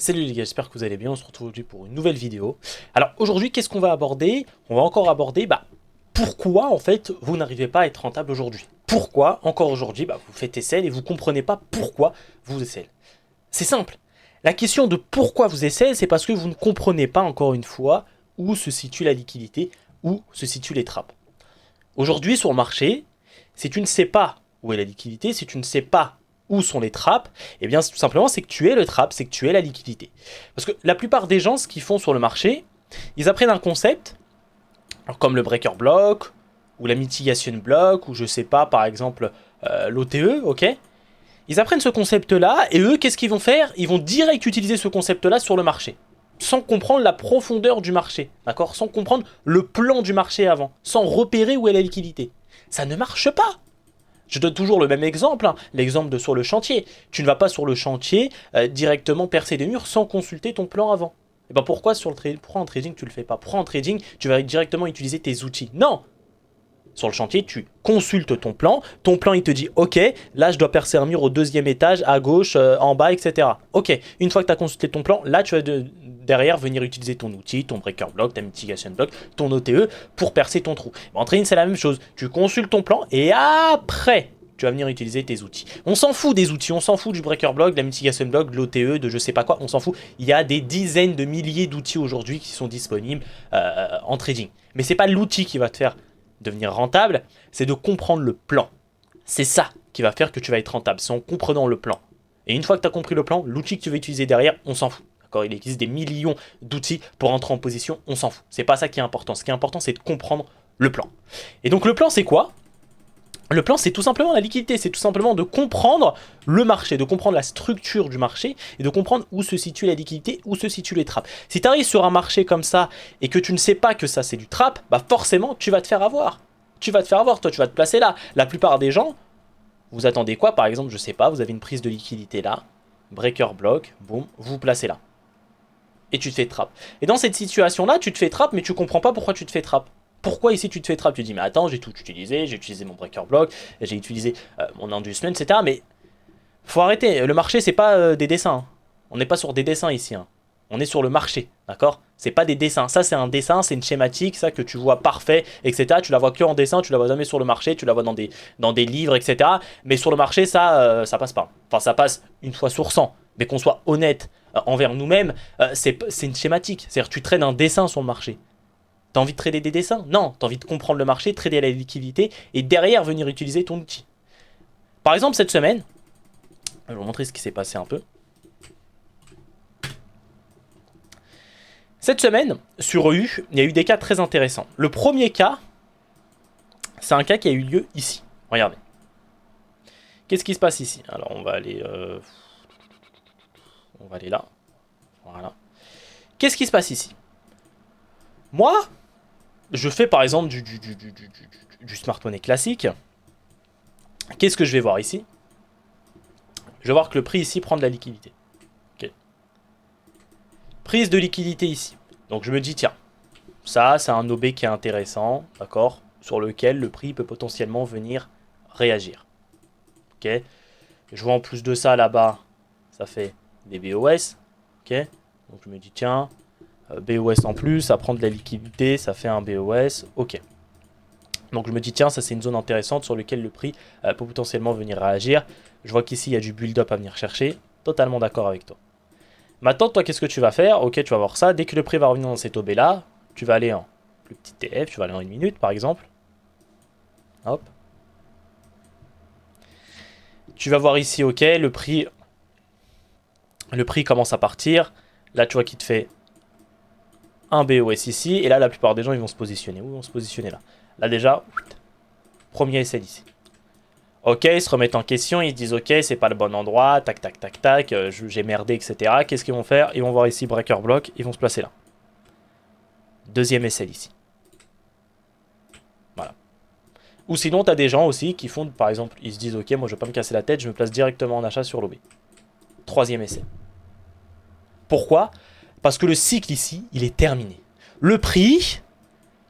Salut les gars, j'espère que vous allez bien, on se retrouve aujourd'hui pour une nouvelle vidéo. Alors aujourd'hui, qu'est-ce qu'on va aborder? On va encore aborder pourquoi en fait vous n'arrivez pas à être rentable aujourd'hui. Pourquoi encore aujourd'hui vous faites essai et vous comprenez pas pourquoi vous essayez. C'est simple. La question de pourquoi vous essayez, c'est parce que vous ne comprenez pas encore une fois où se situe la liquidité, où se situent les trappes. Aujourd'hui sur le marché, si tu ne sais pas où est la liquidité, si tu ne sais pas où sont les trappes, eh bien tout simplement c'est que tu es le trap, c'est que tu es la liquidité. Parce que la plupart des gens, ce qu'ils font sur le marché, ils apprennent un concept, alors comme le breaker block, ou la mitigation block, ou je sais pas, par exemple l'OTE, ok. Ils apprennent ce concept-là, et eux, qu'est-ce qu'ils vont faire? Ils vont direct utiliser ce concept-là sur le marché, sans comprendre la profondeur du marché, d'accord? Sans comprendre le plan du marché avant, sans repérer où est la liquidité. Ça ne marche pas. Je donne toujours le même exemple, hein, l'exemple de sur le chantier. Tu ne vas pas sur le chantier directement percer des murs sans consulter ton plan avant. Et ben pourquoi pourquoi en trading tu le fais pas? Pourquoi en trading tu vas directement utiliser tes outils? Non. Sur le chantier, tu consultes ton plan il te dit ok, là je dois percer un mur au deuxième étage, à gauche, en bas, etc. Ok, une fois que tu as consulté ton plan, là tu vas derrière venir utiliser ton outil, ton breaker block, ta mitigation block, ton OTE pour percer ton trou. En trading c'est la même chose, tu consultes ton plan et après tu vas venir utiliser tes outils. On s'en fout des outils, on s'en fout du breaker block, de la mitigation block, de l'OTE, de je sais pas quoi, on s'en fout. Il y a des dizaines de milliers d'outils aujourd'hui qui sont disponibles en trading. Mais c'est pas l'outil qui va te faire devenir rentable, c'est de comprendre le plan. C'est ça qui va faire que tu vas être rentable, c'est en comprenant le plan. Et une fois que tu as compris le plan, l'outil que tu vas utiliser derrière, on s'en fout. D'accord, il existe des millions d'outils pour entrer en position, on s'en fout. C'est pas ça qui est important. Ce qui est important, c'est de comprendre le plan. Et donc le plan, c'est quoi? Le plan, c'est tout simplement la liquidité, c'est tout simplement de comprendre le marché, de comprendre la structure du marché et de comprendre où se situe la liquidité, où se situent les trappes. Si tu arrives sur un marché comme ça et que tu ne sais pas que ça c'est du trap, forcément tu vas te faire avoir. Tu vas te faire avoir, toi tu vas te placer là. La plupart des gens, vous attendez quoi? Par exemple, je sais pas, vous avez une prise de liquidité là, breaker block, boum, vous vous placez là. Et tu te fais trap. Et dans cette situation-là, tu te fais trap, mais tu comprends pas pourquoi tu te fais trap. Pourquoi ici tu te fais trap? Tu te dis mais attends, j'ai tout utilisé, j'ai utilisé mon breaker block, j'ai utilisé mon inducement, etc. Mais faut arrêter, le marché c'est pas des dessins. Hein. On n'est pas sur des dessins ici. Hein. On est sur le marché, d'accord? C'est pas des dessins. Ça c'est un dessin, c'est une schématique, ça que tu vois parfait, etc. Tu la vois que en dessin, tu la vois jamais sur le marché, tu la vois dans des livres, etc. Mais sur le marché, ça passe pas. Enfin, ça passe une fois sur 100. Mais qu'on soit honnête envers nous-mêmes, c'est une schématique. C'est-à-dire tu trades un dessin sur le marché. T'as envie de trader des dessins? Non, t'as envie de comprendre le marché, trader la liquidité et derrière venir utiliser ton outil. Par exemple, cette semaine, je vais vous montrer ce qui s'est passé un peu. Cette semaine, sur EU, il y a eu des cas très intéressants. Le premier cas, c'est un cas qui a eu lieu ici. Regardez. Qu'est-ce qui se passe ici? Alors, on va aller là. Voilà. Qu'est-ce qui se passe ici? Moi, je fais par exemple du smart money classique. Qu'est-ce que je vais voir ici? Je vais voir que le prix ici prend de la liquidité. Okay. Prise de liquidité ici. Donc je me dis, tiens, ça c'est un OB qui est intéressant, d'accord, sur lequel le prix peut potentiellement venir réagir. Ok. Je vois en plus de ça là-bas, ça fait des BOS. Ok. Donc je me dis, tiens, BOS en plus, ça prend de la liquidité, ça fait un BOS. Ok. Donc je me dis, tiens, ça c'est une zone intéressante sur laquelle le prix peut potentiellement venir réagir. Je vois qu'ici, il y a du build-up à venir chercher. Totalement d'accord avec toi. Maintenant, toi, qu'est-ce que tu vas faire? Ok, tu vas voir ça. Dès que le prix va revenir dans cet OB-là, tu vas aller en plus petit TF, tu vas aller en 1 minute, par exemple. Hop. Tu vas voir ici, ok, le prix commence à partir. Là, tu vois qu'il te fait un BOS ici. Et là, la plupart des gens, ils vont se positionner. Où ils vont se positionner là? Là, déjà, premier essai ici. Ok, ils se remettent en question, ils se disent ok, c'est pas le bon endroit, tac, tac, tac, tac, j'ai merdé, etc. Qu'est-ce qu'ils vont faire? Ils vont voir ici breaker block, ils vont se placer là. Deuxième essai ici. Voilà. Ou sinon, tu as des gens aussi qui font, par exemple, ils se disent ok, moi je vais pas me casser la tête, je me place directement en achat sur l'OB. Troisième essai. Pourquoi? Parce que le cycle ici, il est terminé. Le prix,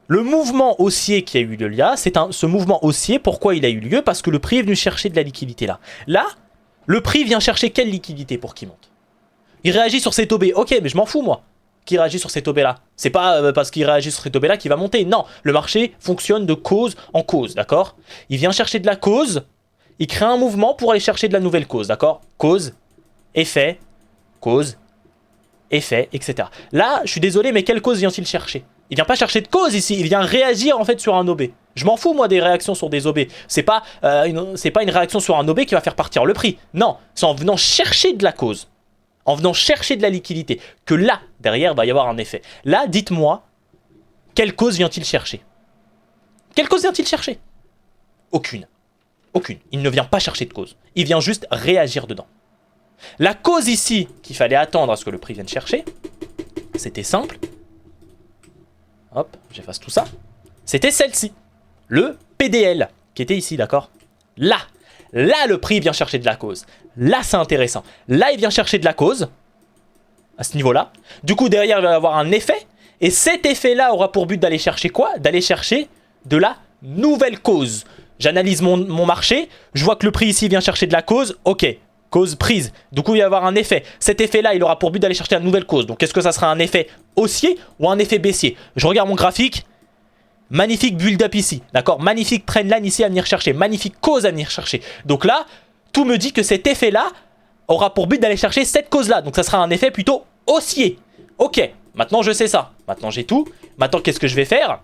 le mouvement haussier qui a eu lieu là, ce mouvement haussier, pourquoi il a eu lieu? Parce que le prix est venu chercher de la liquidité là. Là, le prix vient chercher quelle liquidité pour qu'il monte? Il réagit sur cette OB. Ok, mais je m'en fous, moi, qu'il réagit sur cette OB là. C'est pas parce qu'il réagit sur cette OB là qu'il va monter. Non, le marché fonctionne de cause en cause, d'accord? Il vient chercher de la cause, il crée un mouvement pour aller chercher de la nouvelle cause, d'accord? Cause, effet, etc. Là, je suis désolé, mais quelle cause vient-il chercher? Il vient pas chercher de cause ici, il vient réagir en fait sur un OB. Je m'en fous moi des réactions sur des OB. C'est pas une réaction sur un OB qui va faire partir le prix. Non, c'est en venant chercher de la cause. En venant chercher de la liquidité. Que là, derrière, va y avoir un effet. Là, dites-moi, quelle cause vient-il chercher? Quelle cause vient-il chercher? Aucune. Aucune. Il ne vient pas chercher de cause. Il vient juste réagir dedans. La cause ici, qu'il fallait attendre à ce que le prix vienne chercher, c'était simple. Hop, j'efface tout ça. C'était celle-ci. Le PDL, qui était ici, d'accord? Là, le prix vient chercher de la cause. Là, c'est intéressant. Là, il vient chercher de la cause, à ce niveau-là. Du coup, derrière, il va y avoir un effet. Et cet effet-là aura pour but d'aller chercher quoi? D'aller chercher de la nouvelle cause. J'analyse mon marché. Je vois que le prix ici vient chercher de la cause. Ok, cause prise. Du coup, il va y avoir un effet. Cet effet-là, il aura pour but d'aller chercher la nouvelle cause. Donc, est-ce que ça sera un effet haussier ou un effet baissier? Je regarde mon graphique. Magnifique build-up ici, d'accord? Magnifique trendline ici à venir chercher, magnifique cause à venir chercher. Donc là, tout me dit que cet effet-là aura pour but d'aller chercher cette cause-là. Donc ça sera un effet plutôt haussier. Ok, maintenant je sais ça. Maintenant j'ai tout. Maintenant qu'est-ce que je vais faire?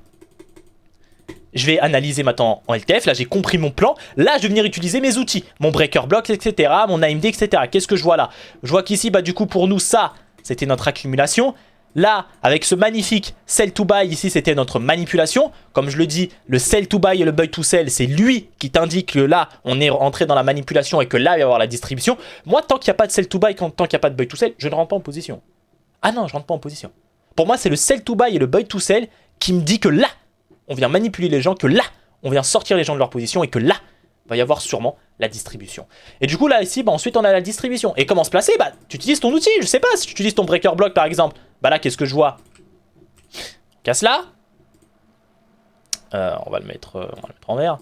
Je vais analyser maintenant en LTF. Là j'ai compris mon plan. Là je vais venir utiliser mes outils. Mon breaker block, etc. Mon AMD, etc. Qu'est-ce que je vois là? Je vois qu'ici, bah du coup pour nous ça, c'était notre accumulation. Là, avec ce magnifique sell to buy, ici, c'était notre manipulation. Comme je le dis, le sell to buy et le buy to sell, c'est lui qui t'indique que là, on est rentré dans la manipulation et que là, il va y avoir la distribution. Moi, tant qu'il n'y a pas de sell to buy, tant qu'il n'y a pas de buy to sell, je ne rentre pas en position. Ah non, je rentre pas en position. Pour moi, c'est le sell to buy et le buy to sell qui me dit que là, on vient manipuler les gens, que là, on vient sortir les gens de leur position et que là, va y avoir sûrement la distribution. Et du coup, là, ici, bah, ensuite, on a la distribution. Et comment se placer? Bah, tu utilises ton outil. Je sais pas, si tu utilises ton breaker block, par exemple. Bah là, qu'est-ce que je vois? On casse là. On va le mettre en vert.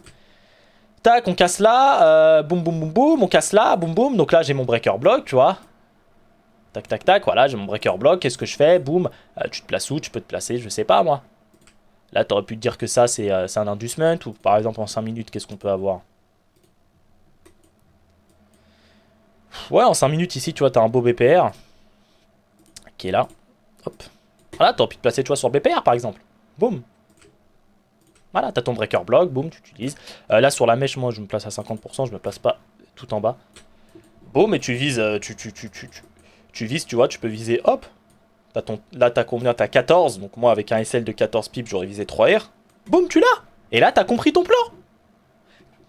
Tac, on casse là. Boum, boum, boum, boum. On casse là. Boum, boum. Donc là, j'ai mon breaker block, tu vois. Tac, tac, tac. Voilà, j'ai mon breaker block. Qu'est-ce que je fais? Boum. Tu te places où? Tu peux te placer, je sais pas, moi. Là, tu aurais pu te dire que ça, c'est un inducement. Ou par exemple, en 5 minutes, qu'est-ce qu'on peut avoir? Ouais, en 5 minutes, ici, tu vois, tu as un beau BPR qui est là. Hop. Voilà, tu aurais pu te placer, tu vois, sur le BPR, par exemple. Boum. Voilà, tu as ton breaker block, boum, tu utilises. Là, sur la mèche, moi, je me place à 50%, je me place pas tout en bas. Boum, et tu vises, tu vises, tu vois, tu peux viser, hop. Là, tu as combien? Tu as 14. Donc, moi, avec un SL de 14 pips, j'aurais visé 3R. Boum, tu l'as. Et là, tu as compris ton plan.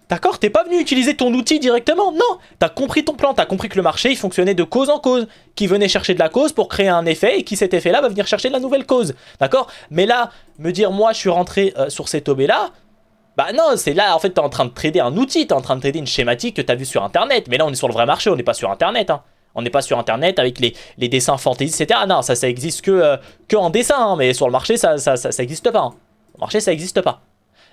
D'accord? T'es pas venu utiliser ton outil directement, non! T'as compris ton plan, t'as compris que le marché il fonctionnait de cause en cause, qui venait chercher de la cause pour créer un effet et qui cet effet-là va venir chercher de la nouvelle cause. D'accord? Mais là, me dire moi je suis rentré sur cette OB-là, bah non, c'est là en fait t'es en train de trader un outil, t'es en train de trader une schématique que t'as vu sur internet. Mais là on est sur le vrai marché, on n'est pas sur internet, hein. On n'est pas sur internet avec les dessins fantasy, etc. Non, ça existe que en dessin, hein. Mais sur le marché ça existe pas. Hein. Au marché ça existe pas.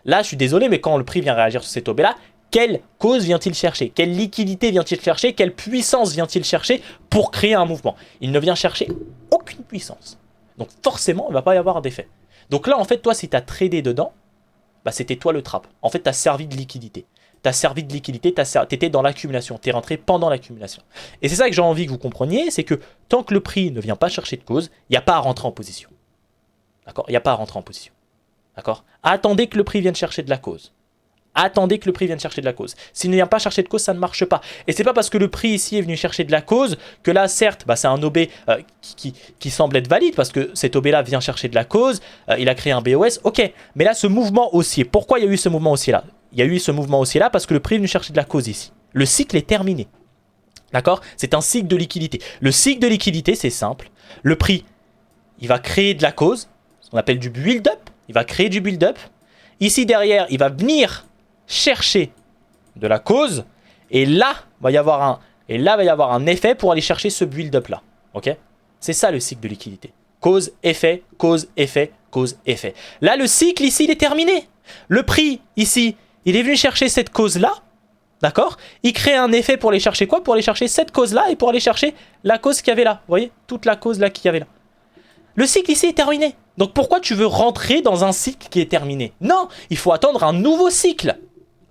Là, je suis désolé, mais quand le prix vient réagir sur cette OB-là, quelle cause vient-il chercher? Quelle liquidité vient-il chercher? Quelle puissance vient-il chercher pour créer un mouvement? Il ne vient chercher aucune puissance. Donc forcément, il ne va pas y avoir d'effet. Donc là, en fait, toi, si tu as tradé dedans, bah, c'était toi le trap. En fait, tu as servi de liquidité. Tu as servi de liquidité, tu étais dans l'accumulation. Tu es rentré pendant l'accumulation. Et c'est ça que j'ai envie que vous compreniez, c'est que tant que le prix ne vient pas chercher de cause, il n'y a pas à rentrer en position. D'accord? Il n'y a pas à rentrer en position. D'accord? Attendez que le prix vienne chercher de la cause. Attendez que le prix vienne chercher de la cause. S'il ne vient pas chercher de cause, ça ne marche pas. Et c'est pas parce que le prix ici est venu chercher de la cause que là, certes, bah, c'est un OB qui semble être valide parce que cet OB là vient chercher de la cause. Il a créé un BOS. Ok, mais là, ce mouvement haussier, pourquoi il y a eu ce mouvement haussier là? Il y a eu ce mouvement haussier là parce que le prix est venu chercher de la cause ici. Le cycle est terminé. D'accord? C'est un cycle de liquidité. Le cycle de liquidité, c'est simple. Le prix, il va créer de la cause, ce qu'on appelle du build-up. Il va créer du build-up. Ici, derrière, il va venir chercher de la cause. Et là, va y avoir un effet pour aller chercher ce build-up là. Ok? C'est ça le cycle de liquidité. Cause, effet, cause, effet, cause, effet. Là, le cycle ici, il est terminé. Le prix ici, il est venu chercher cette cause-là. d'accord? Il crée un effet pour aller chercher quoi? Pour aller chercher cette cause-là et pour aller chercher la cause qu'il y avait là. Vous voyez? Toute la cause là qu'il y avait là. Le cycle ici est terminé. Donc pourquoi tu veux rentrer dans un cycle qui est terminé? Non, il faut attendre un nouveau cycle.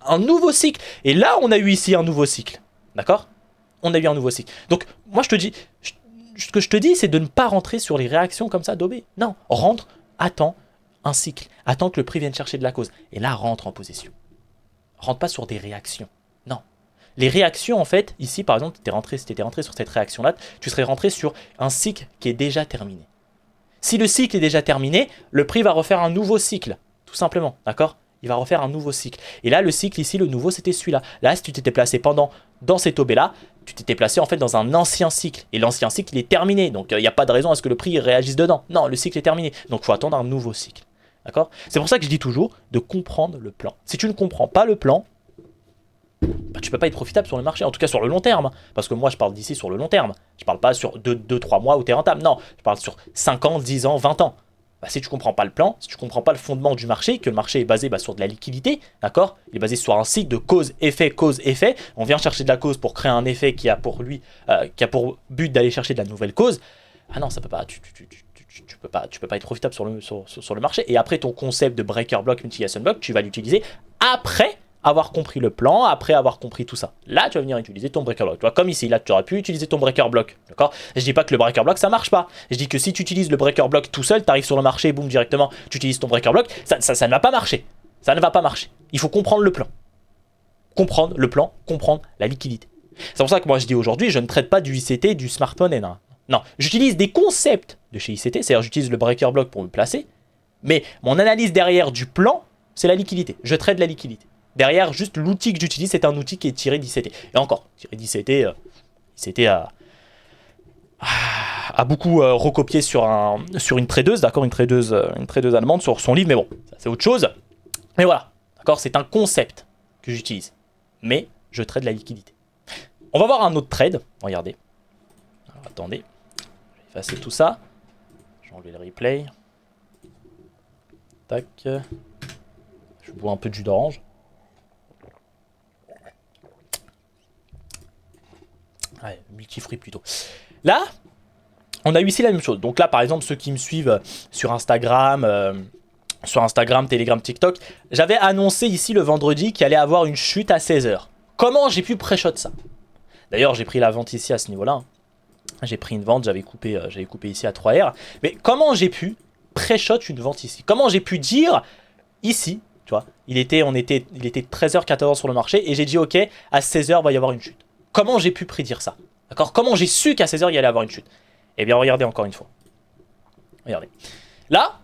Un nouveau cycle. Et là, on a eu ici un nouveau cycle. D'accord? On a eu un nouveau cycle. Donc, moi, je te dis... Ce que je te dis, c'est de ne pas rentrer sur les réactions comme ça d'OB. Non, rentre, attends un cycle. Attends que le prix vienne chercher de la cause. Et là, rentre en position. Rentre pas sur des réactions. Non. Les réactions, en fait, ici, par exemple, si tu étais rentré sur cette réaction-là, tu serais rentré sur un cycle qui est déjà terminé. Si le cycle est déjà terminé, le prix va refaire un nouveau cycle, tout simplement, d'accord? Il va refaire un nouveau cycle. Et là, le cycle ici, le nouveau, c'était celui-là. Là, si tu t'étais placé dans cet OB-là, tu t'étais placé en fait dans un ancien cycle. Et l'ancien cycle, il est terminé. Donc, il n'y a pas de raison à ce que le prix réagisse dedans. Non, le cycle est terminé. Donc, il faut attendre un nouveau cycle. D'accord? C'est pour ça que je dis toujours de comprendre le plan. Si tu ne comprends pas le plan, bah, tu ne peux pas être profitable sur le marché, en tout cas sur le long terme. Parce que moi, je parle d'ici sur le long terme. Je ne parle pas sur 2-3 mois où tu es rentable. Non, je parle sur 5 ans, 10 ans, 20 ans. Bah, si tu ne comprends pas le plan, si tu ne comprends pas le fondement du marché, que le marché est basé sur de la liquidité, d'accord? Il est basé sur un cycle de cause-effet. On vient chercher de la cause pour créer un effet qui a pour but d'aller chercher de la nouvelle cause. Ah non, ça peut pas. Tu peux pas être profitable sur le marché. Et après, ton concept de breaker block, multiplication block, tu vas l'utiliser après avoir compris le plan, après avoir compris tout ça. Là, tu vas venir utiliser ton breaker block. Tu vois, comme ici, là, tu aurais pu utiliser ton breaker block. D'accord? Je dis pas que le breaker block, ça marche pas. Je dis que si tu utilises le breaker block tout seul, tu arrives sur le marché, boum, directement, tu utilises ton breaker block, ça ne va pas marcher. Ça ne va pas marcher. Il faut comprendre le plan. Comprendre le plan, comprendre la liquidité. C'est pour ça que moi, je dis aujourd'hui, je ne traite pas du ICT, du smartphone et non. Non, j'utilise des concepts de chez ICT, c'est-à-dire j'utilise le breaker block pour me placer, mais mon analyse derrière du plan, c'est la liquidité. Je traite la liquidité. Derrière, juste l'outil que j'utilise, c'est un outil qui est tiré d'ICT. Et encore, tiré d'ICT, ICT a beaucoup recopié sur une tradeuse, d'accord, une tradeuse allemande sur son livre, mais bon, ça c'est autre chose. Mais voilà, d'accord, c'est un concept que j'utilise, mais je trade la liquidité. On va voir un autre trade, regardez. Alors, attendez, je vais effacer tout ça. Je vais enlever le replay. Tac. Je bois un peu de jus d'orange. Ouais, multifruit plutôt. Là, on a eu ici la même chose. Donc là, par exemple, ceux qui me suivent sur Instagram, Telegram, TikTok, j'avais annoncé ici le vendredi qu'il allait avoir une chute à 16h. Comment j'ai pu pré-shot ça? D'ailleurs, j'ai pris la vente ici à ce niveau-là. Hein. J'ai pris une vente, j'avais coupé ici à 3R. Mais comment j'ai pu pré-shot une vente ici? Comment j'ai pu dire ici, tu vois, il était 13h, 14h sur le marché et j'ai dit ok, à 16h, il va y avoir une chute. Comment j'ai pu prédire ça? D'accord? Comment j'ai su qu'à 16h, il y allait avoir une chute? Eh bien, regardez encore une fois. Regardez. Là,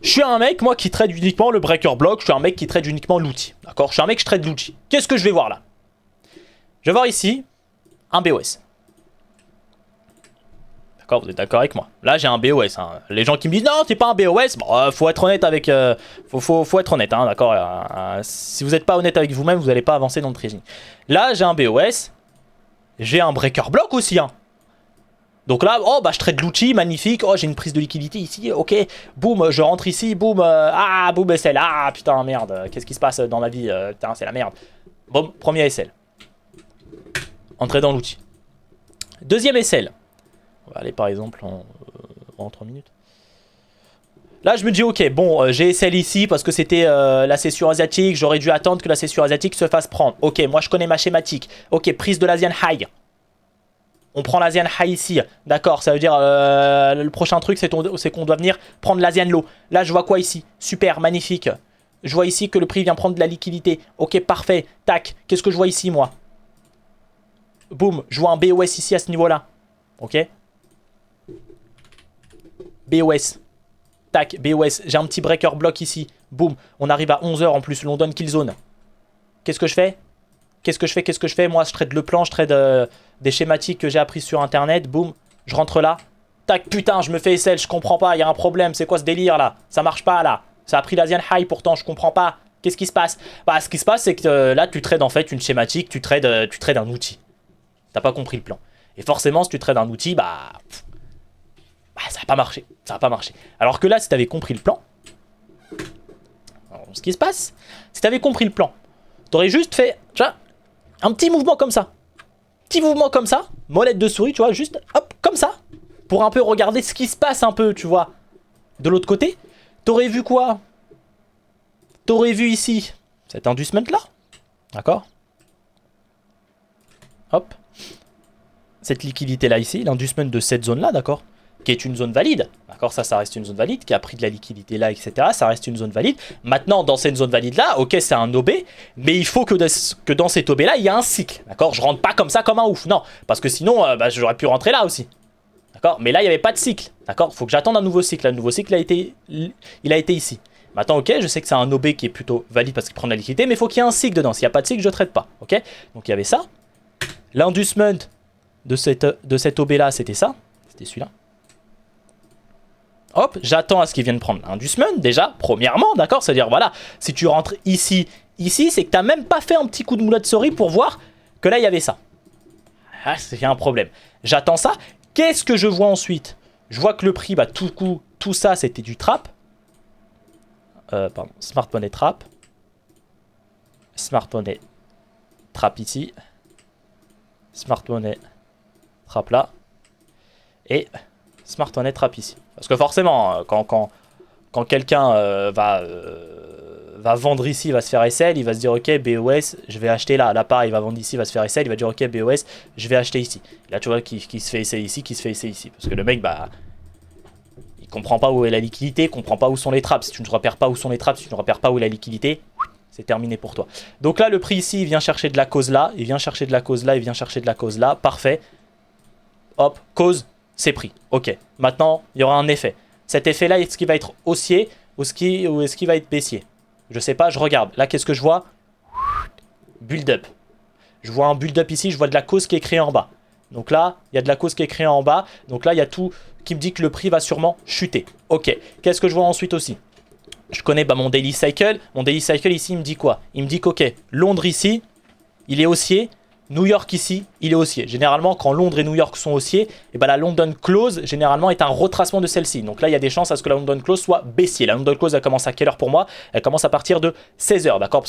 je suis un mec, moi, qui trade uniquement le breaker block. Je suis un mec qui trade uniquement l'outil. D'accord? Je suis un mec qui trade l'outil. Qu'est-ce que je vais voir là? Je vais voir ici un BOS. D'accord? Vous êtes d'accord avec moi? Là, j'ai un BOS. Hein. Les gens qui me disent non, c'est pas un BOS. Bon, faut être honnête avec. Faut être honnête, hein, d'accord? Si vous n'êtes pas honnête avec vous-même, vous n'allez pas avancer dans le trading. Là, j'ai un BOS. J'ai un breaker block aussi. Hein. Donc là, oh bah je trade l'outil, magnifique. Oh, j'ai une prise de liquidité ici. Ok, boum, je rentre ici. Boum, boum, SL. Ah putain, merde. Qu'est-ce qui se passe dans ma vie? Putain, c'est la merde. Boum, premier SL. Entrer dans l'outil. Deuxième SL. On va aller par exemple en 3 minutes. Là, je me dis, ok, bon, j'ai SL ici parce que c'était la session asiatique. J'aurais dû attendre que la session asiatique se fasse prendre. Ok, moi, je connais ma schématique. Ok, prise de l'Asian High. On prend l'Asian High ici. D'accord, ça veut dire le prochain truc, c'est qu'on doit venir prendre l'Asian Low. Là, je vois quoi ici? Super, magnifique. Je vois ici que le prix vient prendre de la liquidité. Ok, parfait. Tac, qu'est-ce que je vois ici, moi? Boum, je vois un BOS ici à ce niveau-là. Ok. BOS. Tac, BOS. J'ai un petit breaker block ici. Boum. On arrive à 11h en plus. London Kill Zone. Qu'est-ce que je fais? Qu'est-ce que je fais? Moi, je trade le plan. Je trade des schématiques que j'ai appris sur Internet. Boum. Je rentre là. Tac, putain, je me fais SL. Je comprends pas. Il y a un problème. C'est quoi ce délire là? Ça marche pas là. Ça a pris l'Asian High pourtant. Je comprends pas. Qu'est-ce qui se passe? Bah, ce qui se passe, c'est que là, tu trades en fait une schématique. Tu trades un outil. T'as pas compris le plan. Et forcément, si tu trades un outil, bah ça va pas marcher. Ça va pas marcher. Alors que là, si tu avais compris le plan, alors, ce qui se passe, si tu avais compris le plan, tu aurais juste fait, tu vois, Un petit mouvement comme ça. Petit mouvement comme ça. Molette de souris, tu vois, juste hop, comme ça. Pour un peu regarder ce qui se passe un peu, tu vois. De l'autre côté. T'aurais vu quoi? T'aurais vu ici cet inducement là. D'accord? Hop. Cette liquidité là ici, l'inducement de cette zone là, d'accord? Qui est une zone valide, d'accord? Ça reste une zone valide, qui a pris de la liquidité là, etc. Ça reste une zone valide. Maintenant, dans cette zone valide là, ok, c'est un OB, mais il faut que dans cet OB là, il y a un cycle, d'accord? Je rentre pas comme ça, comme un ouf, non, parce que sinon, j'aurais pu rentrer là aussi, d'accord? Mais là, il n'y avait pas de cycle, d'accord? Il faut que j'attende un nouveau cycle. Le nouveau cycle il a été ici. Maintenant, ok, je sais que c'est un OB qui est plutôt valide parce qu'il prend de la liquidité, mais il faut qu'il y ait un cycle dedans. S'il n'y a pas de cycle, je ne traite pas, ok? Donc il y avait ça. L'inducement de cet OB là, c'était ça, c'était celui-là. Hop, j'attends à ce qu'il vienne prendre l'inducement, déjà, premièrement, d'accord? C'est-à-dire, voilà, si tu rentres ici, c'est que tu n'as même pas fait un petit coup de moulette souris pour voir que là, il y avait ça. Ah, c'est un problème. J'attends ça. Qu'est-ce que je vois ensuite? Je vois que le prix, tout ça, c'était du trap. Pardon, Smart Money Trap. Smart Money Trap ici. Smart Money Trap là. Et Smart Money Trap ici. Parce que forcément, quand quelqu'un va vendre ici, il va se faire SL, il va se dire ok, BOS, je vais acheter là. Là, pareil, il va vendre ici, il va se faire SL, il va dire ok, BOS, je vais acheter ici. Là, tu vois, qui se fait SL ici, qui se fait SL ici. Parce que le mec, il comprend pas où est la liquidité, il comprend pas où sont les traps. Si tu ne repères pas où sont les traps, si tu ne repères pas où est la liquidité, c'est terminé pour toi. Donc là, le prix ici, il vient chercher de la cause là, il vient chercher de la cause là, il vient chercher de la cause là. Parfait. Hop, cause, c'est pris. Ok. Maintenant, il y aura un effet. Cet effet-là, est-ce qu'il va être haussier ou est-ce qu'il va être baissier? Je sais pas, je regarde. Là, qu'est-ce que je vois? Build-up. Je vois un build-up ici, je vois de la cause qui est créée en bas. Donc là, il y a de la cause qui est créée en bas. Donc là, il y a tout qui me dit que le prix va sûrement chuter. Ok. Qu'est-ce que je vois ensuite aussi? Je connais mon daily cycle. Mon daily cycle ici, il me dit quoi? Il me dit qu'ok, Londres ici, il est haussier. New York ici, il est haussier. Généralement, quand Londres et New York sont haussiers, et la London Close, généralement, est un retracement de celle-ci. Donc là, il y a des chances à ce que la London Close soit baissier. La London Close, elle commence à quelle heure pour moi? Elle commence à partir de 16h, d'accord?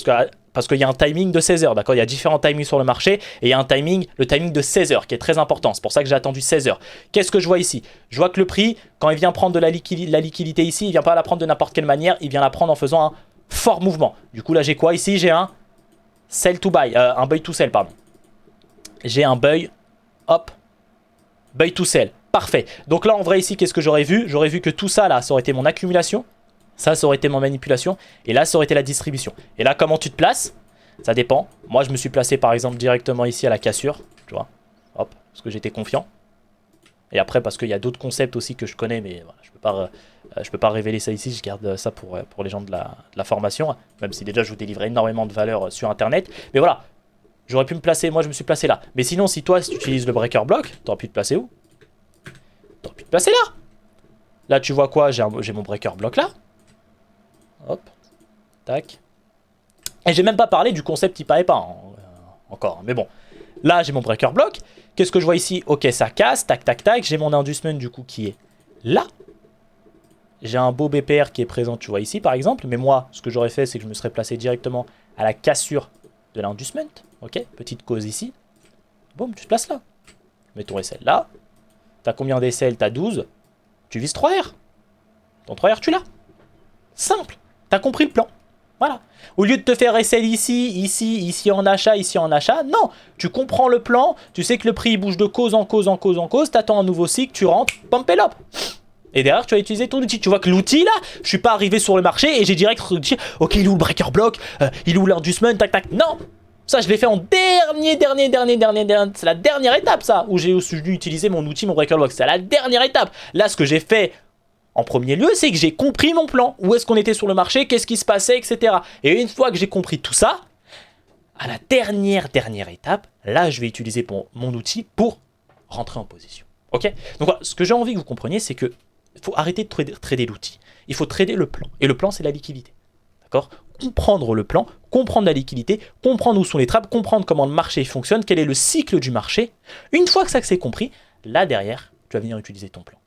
Parce qu'il y a un timing de 16h, d'accord? Il y a différents timings sur le marché, et il y a un timing, le timing de 16h, qui est très important. C'est pour ça que j'ai attendu 16h. Qu'est-ce que je vois ici? Je vois que le prix, quand il vient prendre de la liquidité ici, il ne vient pas la prendre de n'importe quelle manière, il vient la prendre en faisant un fort mouvement. Du coup, là, j'ai quoi ici? J'ai un sell to buy, un buy to sell, pardon. J'ai un buy, hop, buy to sell, parfait. Donc là en vrai ici qu'est-ce que j'aurais vu? J'aurais vu que tout ça là, ça aurait été mon accumulation, ça aurait été ma manipulation, et là ça aurait été la distribution. Et là comment tu te places? Ça dépend. Moi je me suis placé par exemple directement ici à la cassure, tu vois, hop, parce que j'étais confiant. Et après parce qu'il y a d'autres concepts aussi que je connais, mais voilà, je peux pas révéler ça ici, je garde ça pour les gens de la formation, même si déjà je vous délivre énormément de valeur sur internet. Mais voilà. J'aurais pu me placer, moi je me suis placé là. Mais sinon, si toi, si tu utilises le breaker block, t'aurais pu te placer où? T'aurais pu te placer là. Là, tu vois quoi? J'ai mon breaker block là. Hop. Tac. Et j'ai même pas parlé du concept qui paraît pas encore. Mais bon. Là, j'ai mon breaker block. Qu'est-ce que je vois ici? Ok, ça casse. Tac, tac, tac. J'ai mon inducement du coup qui est là. J'ai un beau BPR qui est présent, tu vois ici par exemple. Mais moi, ce que j'aurais fait, c'est que je me serais placé directement à la cassure de l'inducement. Ok, petite cause ici. Boum, tu te places là. Mets ton SL là. T'as combien d'SL? T'as 12. Tu vises 3R. Ton 3R, tu l'as. Simple. T'as compris le plan. Voilà. Au lieu de te faire SL ici en achat, non. Tu comprends le plan. Tu sais que le prix bouge de cause en cause. T'attends un nouveau cycle, tu rentres. Pump et lop. Et derrière, tu vas utiliser ton outil. Tu vois que l'outil, là, je suis pas arrivé sur le marché et j'ai direct dit, ok, il est où le breaker block? Il est où l'inducement? Tac, tac. Non. Ça, je l'ai fait en dernier. C'est la dernière étape, ça, où j'ai dû utiliser mon outil, mon breaker block. C'est la dernière étape. Là, ce que j'ai fait en premier lieu, c'est que j'ai compris mon plan. Où est-ce qu'on était sur le marché? Qu'est-ce qui se passait, etc. Et une fois que j'ai compris tout ça, à la dernière étape, là, je vais utiliser mon outil pour rentrer en position. Ok? Donc voilà, ce que j'ai envie que vous compreniez, c'est que il faut arrêter de trader l'outil. Il faut trader le plan. Et le plan, c'est la liquidité. D'accord? Comprendre le plan, comprendre la liquidité, comprendre où sont les trappes, comprendre comment le marché fonctionne, quel est le cycle du marché. Une fois que ça c'est compris, là derrière, tu vas venir utiliser ton plan.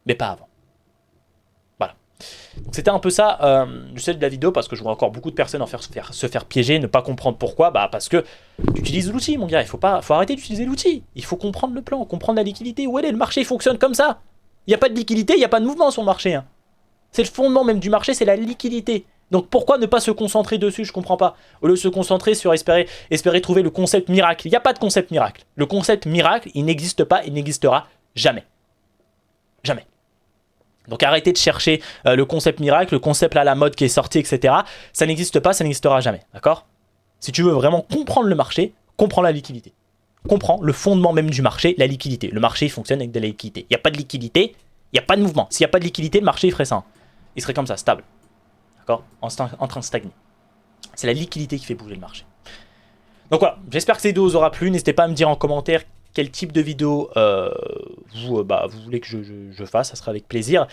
Mais pas avant. Voilà. Donc c'était un peu ça le sel de la vidéo, parce que je vois encore beaucoup de personnes se faire piéger, ne pas comprendre pourquoi. Bah parce que tu utilises l'outil, mon gars, faut arrêter d'utiliser l'outil. Il faut comprendre le plan, comprendre la liquidité, où elle est, le marché fonctionne comme ça. Il n'y a pas de liquidité, il n'y a pas de mouvement sur le marché. Hein. C'est le fondement même du marché, c'est la liquidité. Donc pourquoi ne pas se concentrer dessus, je comprends pas. Au lieu de se concentrer sur espérer trouver le concept miracle. Il n'y a pas de concept miracle. Le concept miracle, il n'existe pas, il n'existera jamais. Jamais. Donc arrêtez de chercher le concept miracle, le concept à la mode qui est sorti, etc. Ça n'existe pas, ça n'existera jamais. D'accord? Si tu veux vraiment comprendre le marché, comprends la liquidité. Comprends le fondement même du marché, la liquidité. Le marché il fonctionne avec de la liquidité. Il n'y a pas de liquidité, il n'y a pas de mouvement. S'il n'y a pas de liquidité, le marché il ferait ça. Il serait comme ça, stable. D'accord? En train de stagner. C'est la liquidité qui fait bouger le marché. Donc voilà, j'espère que cette vidéo vous aura plu. N'hésitez pas à me dire en commentaire quel type de vidéo vous voulez que je fasse, ça sera avec plaisir.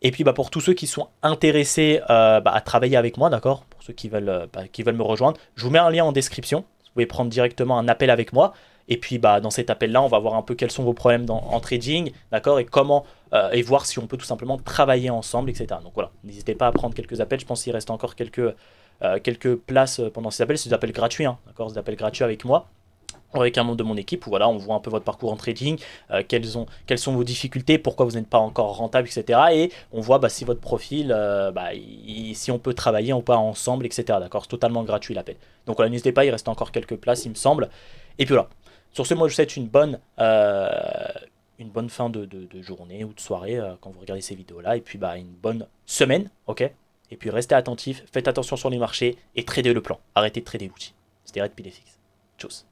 Et puis pour tous ceux qui sont intéressés à travailler avec moi, d'accord, pour ceux qui veulent me rejoindre, je vous mets un lien en description. Vous pouvez prendre directement un appel avec moi. Et puis dans cet appel-là, on va voir un peu quels sont vos problèmes en trading, d'accord, et comment, et voir si on peut tout simplement travailler ensemble, etc. Donc voilà, n'hésitez pas à prendre quelques appels. Je pense qu'il reste encore quelques places pendant ces appels. C'est des appels gratuits, hein, d'accord, des appels gratuits avec moi, avec un membre de mon équipe, où voilà, on voit un peu votre parcours en trading, quelles sont vos difficultés, pourquoi vous n'êtes pas encore rentable, etc. Et on voit si votre profil, si on peut travailler ou pas ensemble, etc. D'accord, c'est totalement gratuit l'appel. Donc voilà, n'hésitez pas, il reste encore quelques places, il me semble. Et puis voilà. Sur ce, moi je vous souhaite une bonne fin de journée ou de soirée quand vous regardez ces vidéos-là. Et puis une bonne semaine, ok. Et puis restez attentifs, faites attention sur les marchés et tradez le plan. Arrêtez de trader l'outil. C'était Red Pilefix. Tchuss.